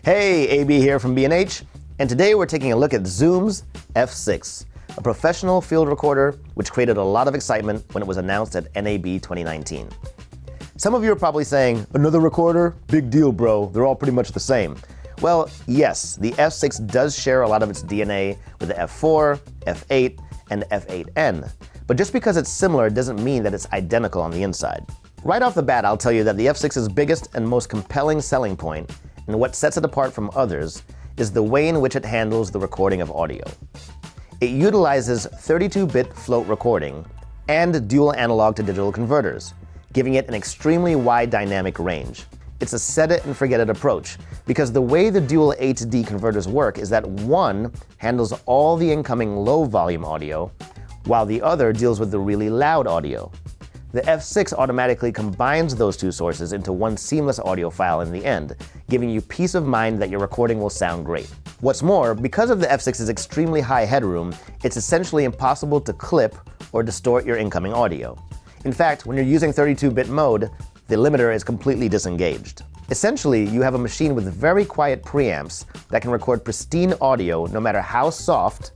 Hey, AB here from B&H, and today we're taking a look at Zoom's F6, a professional field recorder which created a lot of excitement when it was announced at NAB 2019. Some of you are probably saying, another recorder? Big deal, bro. They're all pretty much the same. Well, yes, the F6 does share a lot of its DNA with the F4, F8, and F8N. But just because it's similar doesn't mean that it's identical on the inside. Right off the bat, I'll tell you that the F6's biggest and most compelling selling point, and what sets it apart from others, is the way in which it handles the recording of audio. It utilizes 32-bit float recording and dual analog to digital converters, giving it an extremely wide dynamic range. It's a set-it-and-forget-it approach, because the way the dual A to D converters work is that one handles all the incoming low-volume audio, while the other deals with the really loud audio. The F6 automatically combines those two sources into one seamless audio file in the end, giving you peace of mind that your recording will sound great. What's more, because of the F6's extremely high headroom, it's essentially impossible to clip or distort your incoming audio. In fact, when you're using 32-bit mode, the limiter is completely disengaged. Essentially, you have a machine with very quiet preamps that can record pristine audio no matter how soft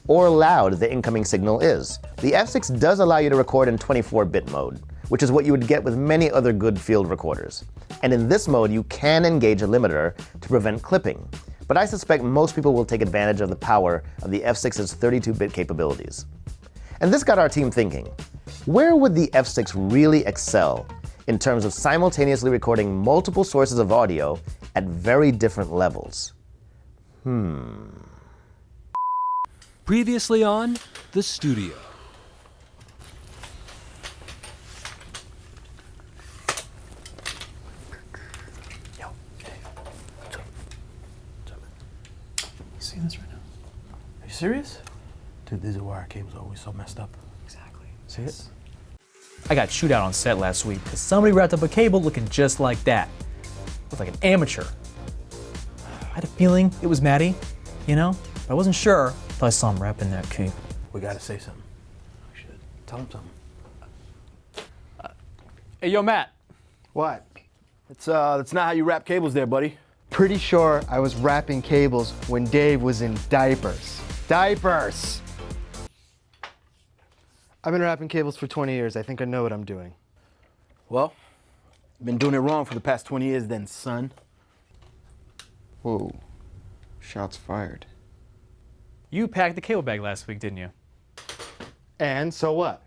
or loud the incoming signal is. The F6 does allow you to record in 24-bit mode, which is what you would get with many other good field recorders. And in this mode, you can engage a limiter to prevent clipping. But I suspect most people will take advantage of the power of the F6's 32-bit capabilities. And this got our team thinking, where would the F6 really excel in terms of simultaneously recording multiple sources of audio at very different levels? Previously on The Studio. Yo, hey, what's up? You seeing this right now? Are you serious? Dude, these wire cables are always so messed up. Exactly. See it? I got chewed out on set last week because somebody wrapped up a cable looking just like that. Looked like an amateur. I had a feeling it was Maddie, you know? But I wasn't sure until I saw him wrapping that cable. We gotta say something. We should tell him something. Hey, yo, Matt. What? That's not how you wrap cables there, buddy. Pretty sure I was wrapping cables when Dave was in diapers. Diapers! I've been wrapping cables for 20 years. I think I know what I'm doing. Well, you've been doing it wrong for the past 20 years then, son. Whoa. Shots fired. You packed the cable bag last week, didn't you? And so what?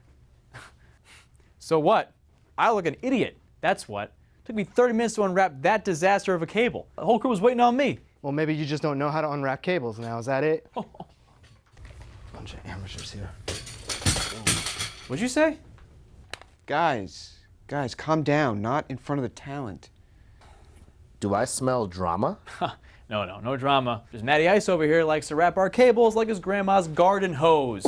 So what? I look an idiot. That's what. Took me 30 minutes to unwrap that disaster of a cable. The whole crew was waiting on me. Well, maybe you just don't know how to unwrap cables now. Is that it? Bunch of amateurs here. What'd you say? Guys, calm down. Not in front of the talent. Do I smell drama? No drama. Just Matty Ice over here likes to wrap our cables like his grandma's garden hose.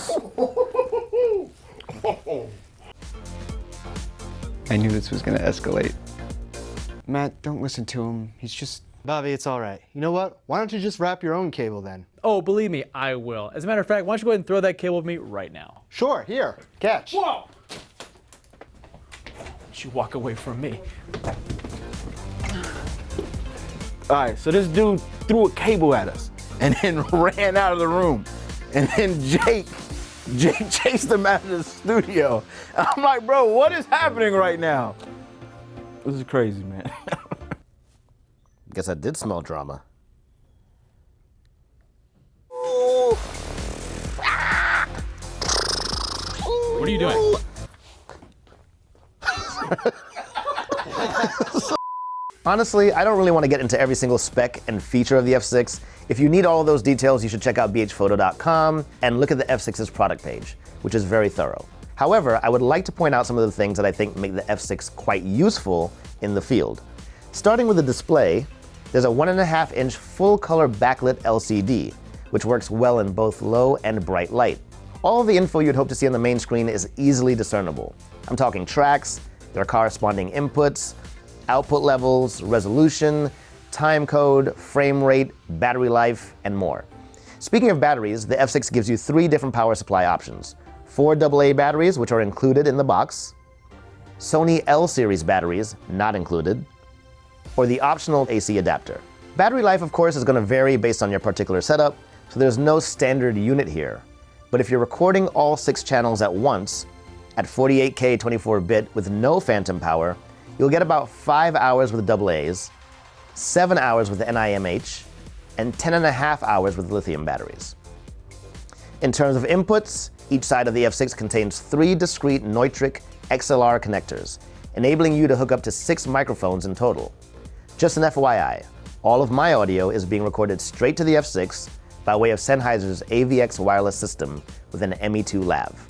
I knew this was gonna escalate. Matt, don't listen to him. He's just... Bobby, it's all right. You know what? Why don't you just wrap your own cable then? Oh, believe me, I will. As a matter of fact, why don't you go ahead and throw that cable with me right now? Sure, here, catch. Whoa! Don't you walk away from me. All right, so this dude threw a cable at us and then ran out of the room. And then Jake chased him out of the studio. I'm like, bro, what is happening right now? This is crazy, man. Guess I did smell drama. What are you doing? Honestly, I don't really want to get into every single spec and feature of the F6. If you need all of those details, you should check out bhphoto.com and look at the F6's product page, which is very thorough. However, I would like to point out some of the things that I think make the F6 quite useful in the field. Starting with the display, there's a 1.5-inch full-color backlit LCD, which works well in both low and bright light. All of the info you'd hope to see on the main screen is easily discernible. I'm talking tracks, their corresponding inputs, output levels, resolution, time code, frame rate, battery life, and more. Speaking of batteries, the F6 gives you 3 different power supply options. 4 AA batteries, which are included in the box, Sony L-series batteries, not included, or the optional AC adapter. Battery life, of course, is going to vary based on your particular setup, so there's no standard unit here. But if you're recording all 6 channels at once, at 48K 24-bit with no phantom power, you'll get about 5 hours with AA's, 7 hours with NIMH, and 10.5 hours with lithium batteries. In terms of inputs, each side of the F6 contains 3 discrete Neutrik XLR connectors, enabling you to hook up to 6 microphones in total. Just an FYI, all of my audio is being recorded straight to the F6 by way of Sennheiser's AVX wireless system with an ME2 lav.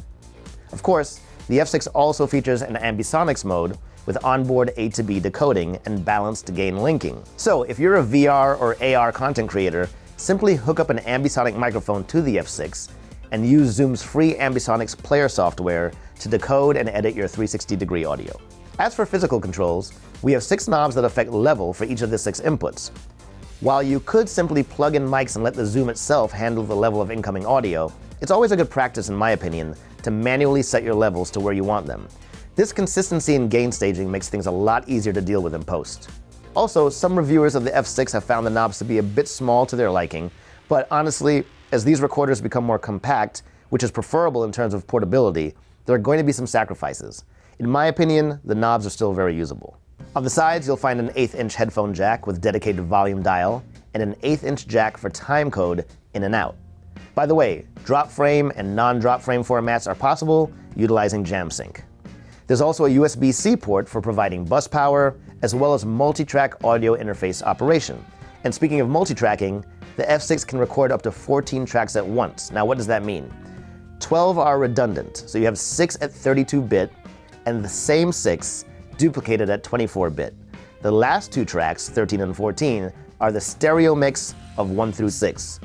Of course, the F6 also features an Ambisonics mode with onboard A to B decoding and balanced gain linking. So if you're a VR or AR content creator, simply hook up an Ambisonic microphone to the F6 and use Zoom's free Ambisonics player software to decode and edit your 360-degree audio. As for physical controls, we have 6 knobs that affect level for each of the 6 inputs. While you could simply plug in mics and let the Zoom itself handle the level of incoming audio, it's always a good practice, in my opinion, to manually set your levels to where you want them. This consistency in gain staging makes things a lot easier to deal with in post. Also, some reviewers of the F6 have found the knobs to be a bit small to their liking, but honestly, as these recorders become more compact, which is preferable in terms of portability, there are going to be some sacrifices. In my opinion, the knobs are still very usable. On the sides, you'll find an 1/8" headphone jack with dedicated volume dial, and an 1/8" jack for timecode in and out. By the way, drop frame and non-drop frame formats are possible utilizing JamSync. There's also a USB-C port for providing bus power, as well as multi-track audio interface operation. And speaking of multi-tracking, the F6 can record up to 14 tracks at once. Now, what does that mean? 12 are redundant, so you have 6 at 32-bit, and the same 6 duplicated at 24-bit. The last 2 tracks, 13 and 14, are the stereo mix of 1 through 6.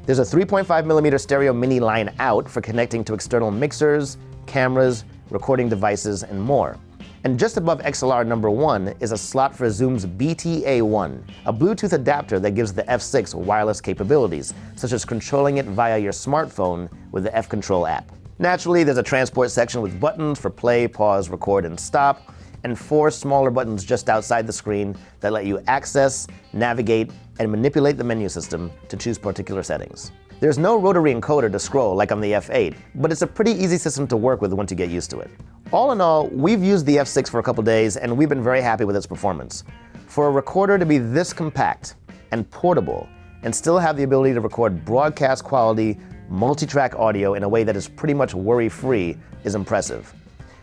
There's a 3.5mm stereo mini line out for connecting to external mixers, cameras, recording devices, and more. And just above XLR number 1 is a slot for Zoom's BTA1, a Bluetooth adapter that gives the F6 wireless capabilities, such as controlling it via your smartphone with the F-Control app. Naturally, there's a transport section with buttons for play, pause, record, and stop, and 4 smaller buttons just outside the screen that let you access, navigate, and manipulate the menu system to choose particular settings. There's no rotary encoder to scroll like on the F8, but it's a pretty easy system to work with once you get used to it. All in all, we've used the F6 for a couple days and we've been very happy with its performance. For a recorder to be this compact and portable and still have the ability to record broadcast quality, multi-track audio in a way that is pretty much worry-free is impressive.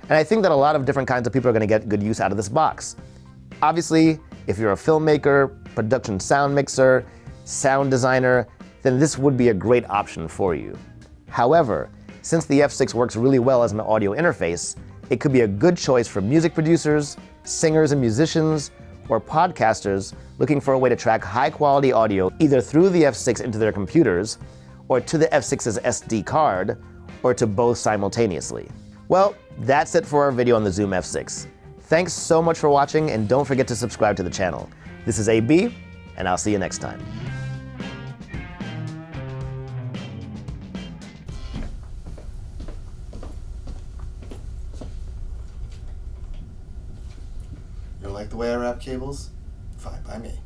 And I think that a lot of different kinds of people are going to get good use out of this box. Obviously, if you're a filmmaker, production sound mixer, sound designer, then this would be a great option for you. However, since the F6 works really well as an audio interface, it could be a good choice for music producers, singers and musicians, or podcasters looking for a way to track high-quality audio either through the F6 into their computers, or to the F6's SD card, or to both simultaneously. Well, that's it for our video on the Zoom F6. Thanks so much for watching, and don't forget to subscribe to the channel. This is AB, and I'll see you next time. You like the way I wrap cables? Fine by me.